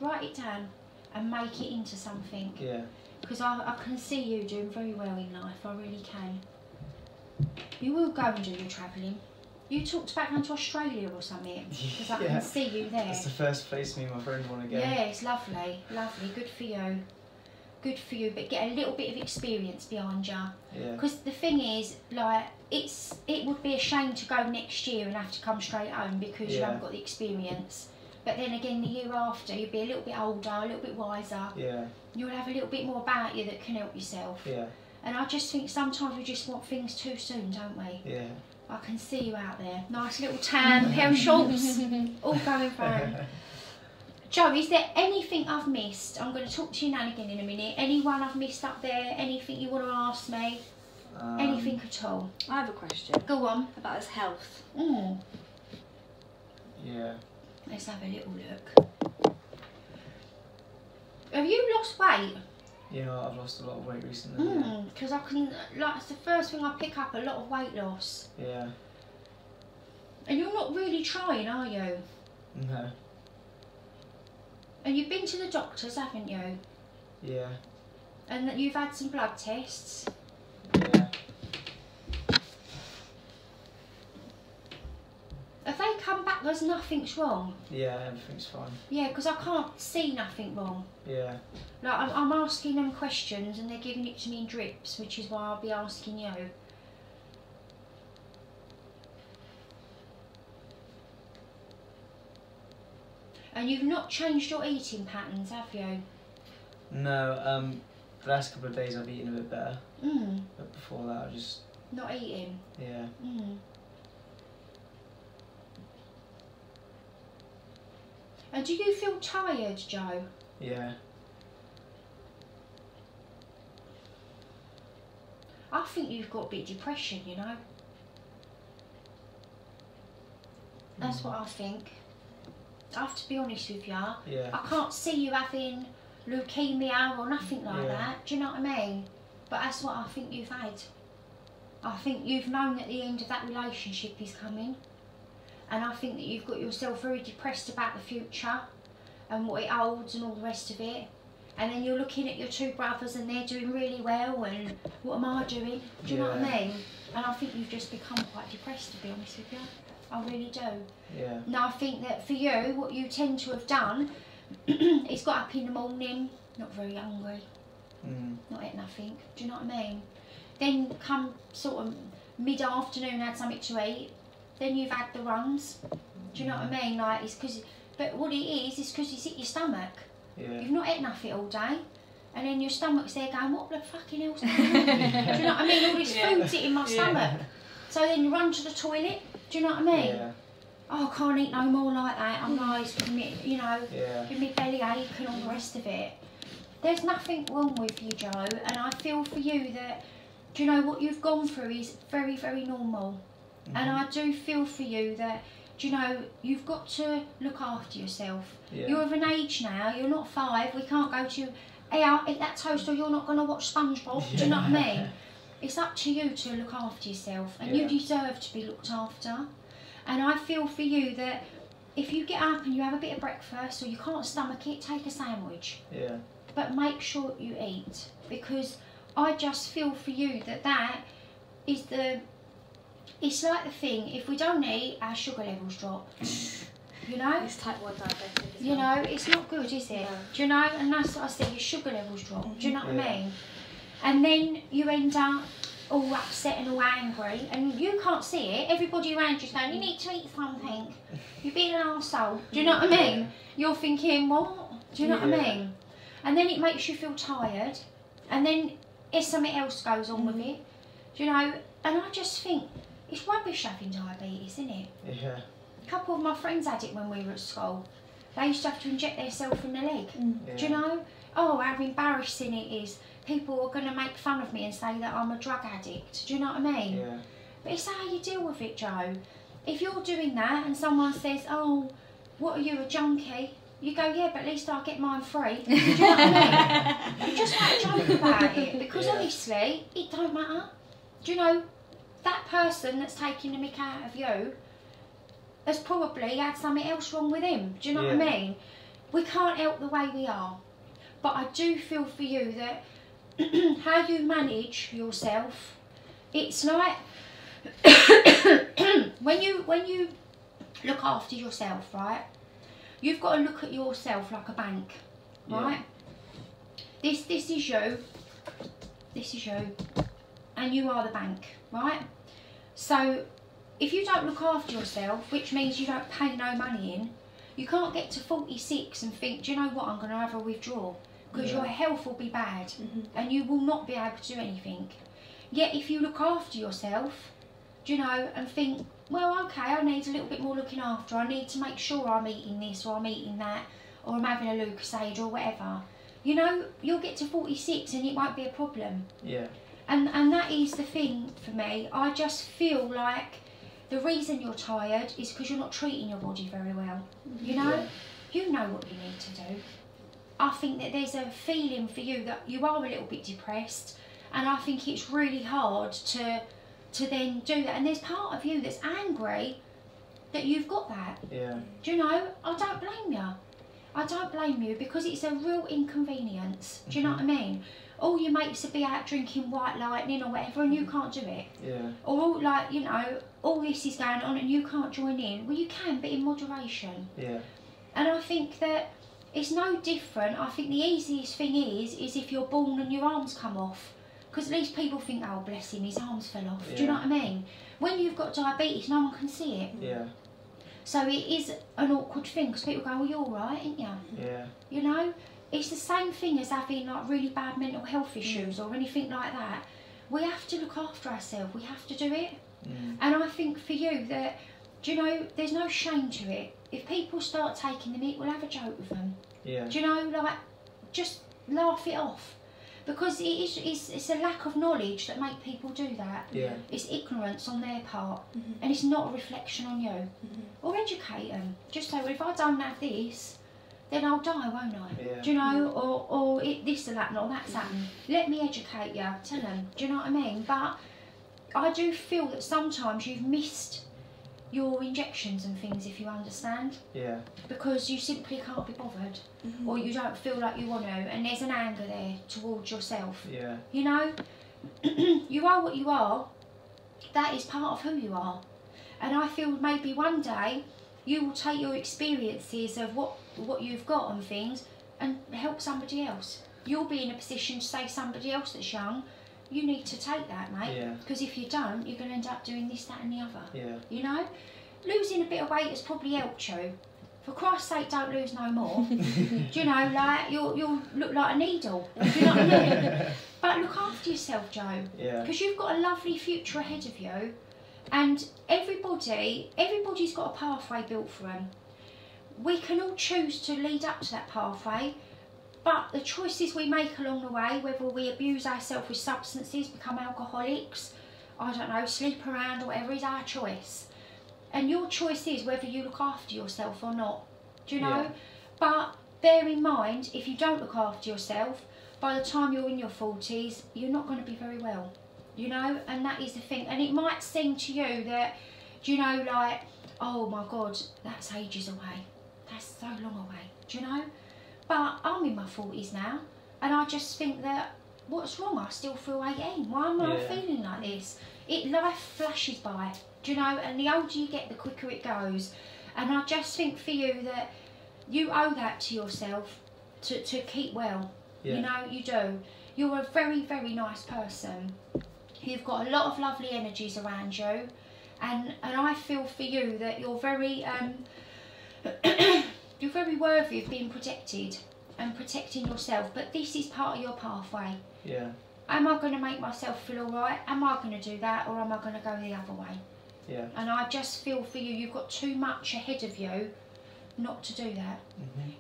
Write it down and make it into something. Yeah. Because I can see you doing very well in life, I really can. You will go and do your travelling. You talked about going to Australia or something, because I can see you there. That's the first place me and my friend want to go. Yeah, it's lovely, lovely, good for you. Good for you, but get a little bit of experience behind you. Yeah. Because the thing is, like, it would be a shame to go next year and have to come straight home because you haven't got the experience. But then again, the year after, you'll be a little bit older, a little bit wiser. Yeah. You'll have a little bit more about you that can help yourself. Yeah. And I just think sometimes we just want things too soon, don't we? Yeah. I can see you out there. Nice little tan, pair of shorts, all going through. Joe, is there anything I've missed? I'm going to talk to your nan again in a minute. Anyone I've missed up there? Anything you want to ask me? Anything at all? I have a question. Go on. About his health. Yeah. Let's have a little look. Have you lost weight? Yeah, I've lost a lot of weight recently. Because I can, like, it's the first thing I pick up, a lot of weight loss. Yeah. And you're not really trying, are you? No. And you've been to the doctors, haven't you? Yeah. And that you've had some blood tests. Yeah. Have they come back there's nothing's wrong? Yeah, everything's fine. Yeah, because I can't see nothing wrong. Yeah. Like, I'm asking them questions and they're giving it to me in drips, which is why I'll be asking you. And you've not changed your eating patterns, have you? No, the last couple of days I've eaten a bit better. Mm. But before that, I just... Not eating? Yeah. Mm. And do you feel tired, Joe? Yeah. I think you've got a bit of depression, you know. That's what I think. I have to be honest with you. Yeah. I can't see you having leukemia or nothing like that. Do you know what I mean? But that's what I think you've had. I think you've known that the end of that relationship is coming. And I think that you've got yourself very depressed about the future and what it holds and all the rest of it. And then you're looking at your two brothers and they're doing really well and what am I doing? Do you know what I mean? And I think you've just become quite depressed, to be honest with you. I really do. Yeah. Now I think that for you, what you tend to have done is got up in the morning, not very hungry, not ate nothing. Do you know what I mean? Then come sort of mid-afternoon, had something to eat. Then you've had the runs. Do you know what I mean? Like it's because, but what it is because it's hit your stomach. Yeah. You've not ate nothing all day, and then your stomach's there going, what the fucking hell's going on? Do you know what I mean? All this food's hitting my stomach. So then you run to the toilet. Do you know what I mean? Yeah. Oh, I can't eat no more like that. I'm nice, you know, Yeah. give me belly ache and all the rest of it. There's nothing wrong with you, Joe, and I feel for you that, do you know, what you've gone through is very, very normal. And I do feel for you that, do you know, you've got to look after yourself. Yeah. You're of an age now, you're not 5, we can't go to, hey, I'll eat that toast or you're not going to watch SpongeBob, do you know what I mean? It's up to you to look after yourself, and you deserve to be looked after. And I feel for you that if you get up and you have a bit of breakfast or you can't stomach it, take a sandwich. Yeah. But make sure you eat, because I just feel for you that that is it's like the thing, if we don't eat, our sugar levels drop. You know? It's type 1 diabetic. You know, it's not good, is it? No. Do you know? And that's what I said, your sugar levels drop. Do you know what I mean? And then you end up all upset and all angry, and you can't see it. Everybody around you's going, you need to eat something. You're being an arsehole. Do you know what I mean? You're thinking, what? Do you know what I mean? And then it makes you feel tired, and then if something else goes on with it, do you know? And I just think, it's rubbish having diabetes, isn't it? Yeah. A couple of my friends had it when we were at school. They used to have to inject themselves in the leg. Do you know? Oh, how embarrassing it is. People are going to make fun of me and say that I'm a drug addict. Do you know what I mean? Yeah. But it's how you deal with it, Joe. If you're doing that and someone says, oh, what are you, a junkie? You go, yeah, but at least I'll get mine free. Do you know what I mean? You just like joke about it, because honestly, it don't matter. Do you know, that person that's taking the mick out of you has probably had something else wrong with him. Do you know what I mean? We can't help the way we are. But I do feel for you that how you manage yourself, it's like when you look after yourself, right? You've got to look at yourself like a bank, right? This is you, and you are the bank, right? So if you don't look after yourself, which means you don't pay no money in, you can't get to 46 and think, do you know what, I'm going to have a withdrawal, because your health will be bad and you will not be able to do anything. Yet if you look after yourself, do you know, and think, well, okay, I need a little bit more looking after, I need to make sure I'm eating this or I'm eating that, or I'm having a Lucozade or whatever, you know, you'll get to 46 and it won't be a problem. Yeah. And that is the thing for me. I just feel like the reason you're tired is because you're not treating your body very well. You know? You know what you need to do. I think that there's a feeling for you that you are a little bit depressed, and I think it's really hard to then do that. And there's part of you that's angry that you've got that. Yeah. Do you know? I don't blame you. I don't blame you, because it's a real inconvenience. Do you know what I mean? All your mates will be out drinking White Lightning or whatever, and you can't do it. Yeah. Or all, like, you know, all this is going on and you can't join in. Well, you can, but in moderation. Yeah. And I think that it's no different. I think the easiest thing is if you're born and your arms come off. Because at least people think, oh, bless him, his arms fell off. Do you know what I mean? When you've got diabetes, no one can see it. Yeah. So it is an awkward thing because people go, well, you're all right, ain't you? Yeah. You know? It's the same thing as having like really bad mental health issues or anything like that. We have to look after ourselves. We have to do it. And I think for you that, do you know, there's no shame to it. If people start taking the mick, we'll have a joke with them. Yeah. Do you know, like, just laugh it off. Because it's a lack of knowledge that make people do that. Yeah. It's ignorance on their part. And it's not a reflection on you. Or educate them. Just say, well, if I don't have this, then I'll die, won't I? Yeah. Do you know? Or this will happen, or that's happened. Let me educate you. Tell them. Do you know what I mean? But I do feel that sometimes you've missed your injections and things, if you understand. Yeah. Because you simply can't be bothered. Or you don't feel like you want to. And there's an anger there towards yourself. Yeah. You know? You are what you are. That is part of who you are. And I feel maybe one day you will take your experiences of what you've got and things and help somebody else. You'll be in a position to say somebody else that's young, you need to take that, mate. Yeah. Because if you don't, you're going to end up doing this, that and the other. Yeah. You know? Losing a bit of weight has probably helped you. For Christ's sake, don't lose no more. Do you know, like, you'll look like a needle. Do you know what I mean? But look after yourself, Joe. Yeah. Because you've got a lovely future ahead of you. And everybody's got a pathway built for them. We can all choose to lead up to that pathway, but the choices we make along the way, whether we abuse ourselves with substances, become alcoholics, I don't know, sleep around or whatever, is our choice. And your choice is whether you look after yourself or not. Do you know? Yeah. But bear in mind, if you don't look after yourself, by the time you're in your 40s, you're not going to be very well. You know, and that is the thing. And it might seem to you that, do you know, like, oh my God, that's ages away. That's so long away. Do you know? But I'm in my 40s now, and I just think that, what's wrong? I still feel 18. Why am I feeling like this? Life flashes by, do you know? And the older you get, the quicker it goes. And I just think for you that you owe that to yourself to keep well. Yeah. You know, you do. You're a very, very nice person. You've got a lot of lovely energies around you, and I feel for you that you're very you're very worthy of being protected and protecting yourself. But this is part of your pathway. Yeah. Am I going to make myself feel alright? Am I going to do that, or am I going to go the other way? Yeah. And I just feel for you, you've got too much ahead of you not to do that.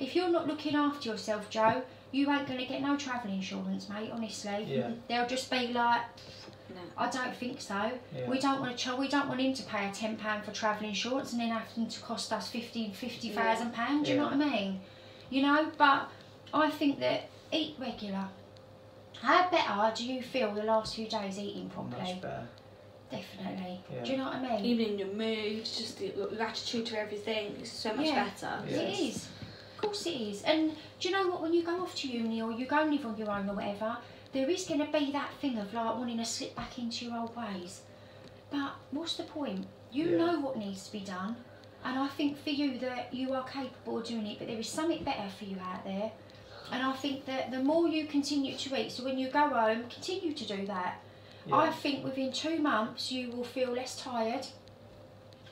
If you're not looking after yourself, Joe, you ain't going to get no travel insurance, mate. Honestly. Yeah. They'll just be like, No. I don't think so. Yeah. We don't want to. We don't want him to pay a £10 for travel insurance and then having to cost us £50,000. Do you know what I mean? You know. But I think that eat regular. How better do you feel the last few days eating properly? Much better. Definitely. Yeah. Do you know what I mean? Even in your mood, just your attitude to everything is so much better. Yeah. It is. Of course it is. And do you know what? When you go off to uni or you go and live on your own or whatever, there is going to be that thing of like wanting to slip back into your old ways. But what's the point? You know what needs to be done. And I think for you that you are capable of doing it, but there is something better for you out there. And I think that the more you continue to eat, so when you go home, continue to do that. Yeah. I think within 2 months you will feel less tired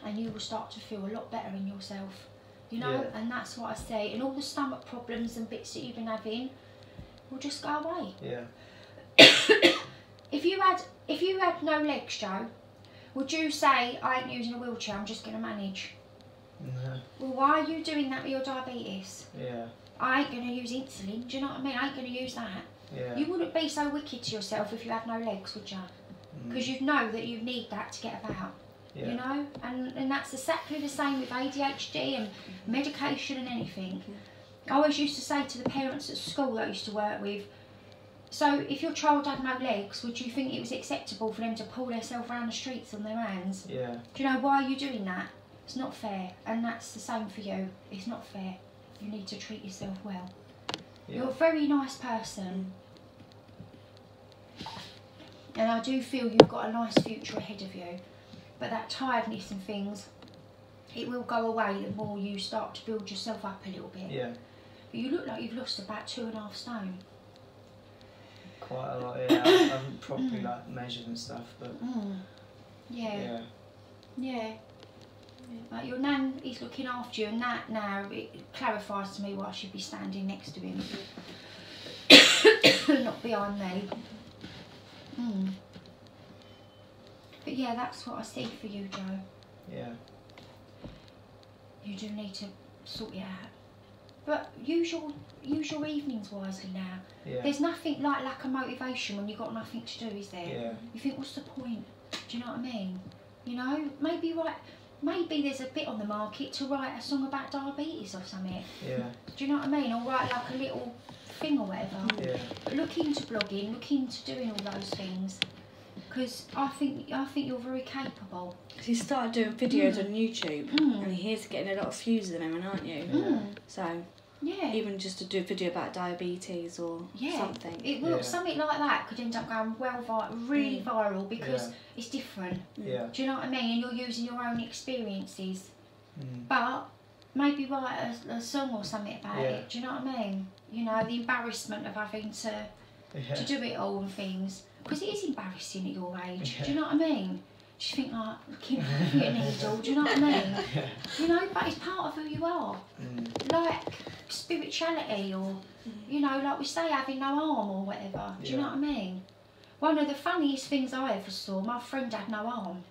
and you will start to feel a lot better in yourself. You know, Yeah. and that's what I say. And all the stomach problems and bits that you've been having will just go away. Yeah. If you had no legs, Joe, would you say, I ain't using a wheelchair, I'm just going to manage? No. Well, why are you doing that with your diabetes? Yeah. I ain't going to use insulin, do you know what I mean? I ain't going to use that. Yeah. You wouldn't be so wicked to yourself if you had no legs, would you? Because you'd know that you need that to get about. Yeah. You know, and that's exactly the same with ADHD and medication and anything. I always used to say to the parents at school that I used to work with, so if your child had no legs, would you think it was acceptable for them to pull themselves around the streets on their hands? Yeah. Do you know why are you doing that? It's not fair, and that's the same for you. It's not fair. You need to treat yourself well. Yeah. You're a very nice person. And I do feel you've got a nice future ahead of you. But that tiredness and things, it will go away the more you start to build yourself up a little bit. Yeah. But you look like you've lost about 2.5 stone. Quite a lot. Yeah. I haven't properly like measured and stuff, but Yeah. yeah. Yeah. Like your nan is looking after you, and that now it clarifies to me why I should be standing next to him, not behind me. But yeah, that's what I see for you, Joe. Yeah. You do need to sort it out. But use your evenings wisely now. Yeah. There's nothing like lack of motivation when you've got nothing to do, is there? Yeah. You think, what's the point? Do you know what I mean? You know, maybe there's a bit on the market to write a song about diabetes or something. Yeah. Do you know what I mean? Or write like a little thing or whatever. Yeah. But look into blogging, look into doing all those things. Because I think you're very capable. You started doing videos on YouTube, and you're getting a lot of views at the moment, aren't you? So yeah, even just to do a video about diabetes or something. It will, something like that could end up going really viral because it's different. Yeah. Do you know what I mean? And you're using your own experiences. But maybe write a song or something about it. Do you know what I mean? You know, the embarrassment of having to do it all and things. Because it is embarrassing at your age. Do you know what I mean? Just think like, looking at a needle, do you know what I mean? You know, but it's part of who you are. Like spirituality or, you know, like we say, having no arm or whatever. Do you know what I mean? One of the funniest things I ever saw, my friend had no arm.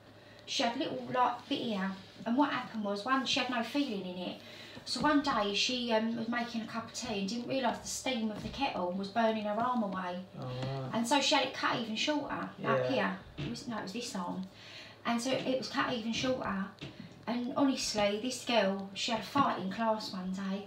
She had little like bit here, and what happened was, she had no feeling in it. So one day she was making a cup of tea and didn't realise the steam of the kettle was burning her arm away. Oh, wow. And so she had it cut even shorter up here. It was this arm. And so it was cut even shorter. And honestly, this girl, she had a fight in class one day.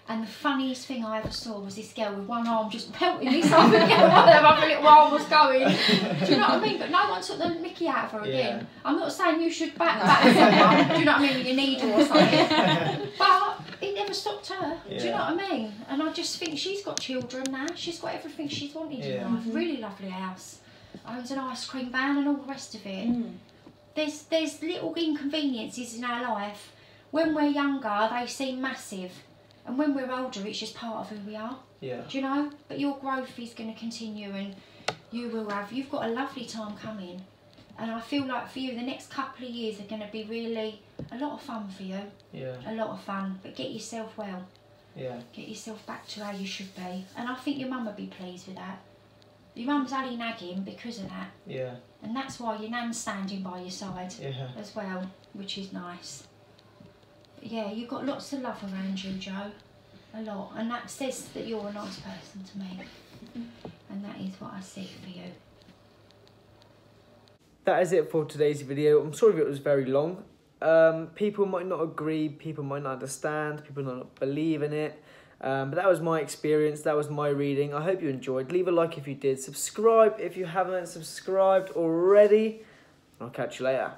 And the funniest thing I ever saw was this girl with one arm just pelting this arm again while her other little arm was going. Do you know what I mean? But no one took the mickey out of her again. I'm not saying you should back someone, do you know what I mean, with your needle or something. But it never stopped her. Do you know what I mean? And I just think she's got children now. She's got everything she's wanted in life. Really lovely house. Owns an ice cream van and all the rest of it. There's little inconveniences in our life. When we're younger, they seem massive. And when we're older, it's just part of who we are. Yeah. Do you know? But your growth is going to continue, and you've got a lovely time coming. And I feel like for you, the next couple of years are going to be really a lot of fun for you. Yeah. A lot of fun. But get yourself well. Yeah. Get yourself back to how you should be. And I think your mum would be pleased with that. Your mum's only nagging because of that. Yeah. And that's why your nan's standing by your side as well, which is nice. Yeah, you've got lots of love around you, Joe. A lot. And that says that you're a nice person to me. And that is what I see for you. That is it for today's video. I'm sorry if it was very long. People might not agree, people might not understand, people might not believe in it. But that was my experience, that was my reading. I hope you enjoyed. Leave a like if you did. Subscribe if you haven't subscribed already. I'll catch you later.